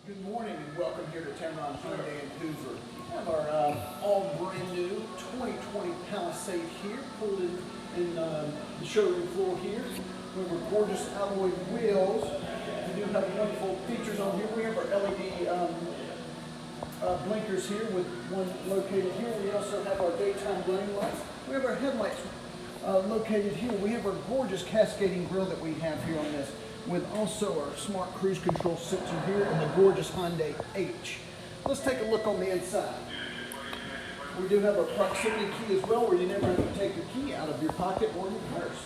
Good morning and welcome here to Tameron Hyundai in Hoover. We have our all brand new 2020 Palisade here, pulled in the showroom floor here. We have our gorgeous alloy wheels. We do have wonderful features on here. We have our LED blinkers here with one located here. We also have our daytime running lights. We have our headlights located here. We have our gorgeous cascading grille that we have here on this, with also our smart cruise control sensor here and the gorgeous Hyundai H. Let's take a look on the inside. We do have a proximity key as well, where you never have to take your key out of your pocket or your purse.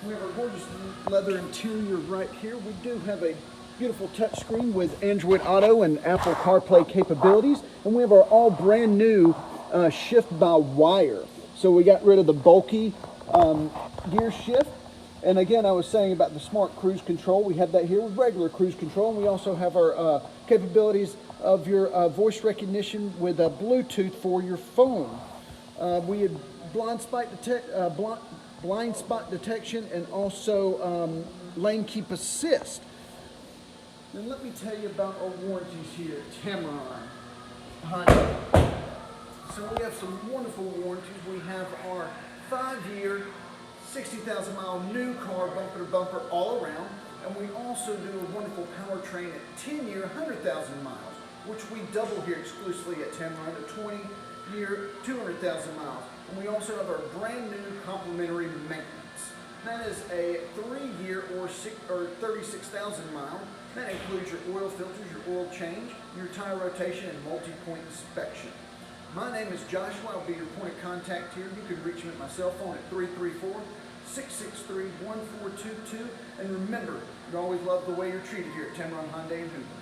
We have our gorgeous leather interior right here. We do have a beautiful touchscreen with Android Auto and Apple CarPlay capabilities, and we have our all brand new shift by wire. So we got rid of the bulky gear shift. And again, I was saying about the smart cruise control. We have that here with regular cruise control. And we also have our capabilities of your voice recognition with Bluetooth for your phone. We have blind spot detection and also lane keep assist. Then let me tell you about our warranties here at Tameron Hyundai. So we have some wonderful warranties. We have our 5-year 60,000 mile new car bumper to bumper all around, and we also do a wonderful powertrain at 10-year 100,000 miles, which we double here exclusively at Tameron, at 20-year 200,000 miles. And we also have our brand new complimentary maintenance. That is a 3-year or 36,000 mile. That includes your oil filters, your oil change, your tire rotation, and multi-point inspection. My name is Joshua. I'll be your point of contact here. You can reach me at my cell phone at 334-663-1422. And remember, you always love the way you're treated here at Tameron Hyundai in Hoover.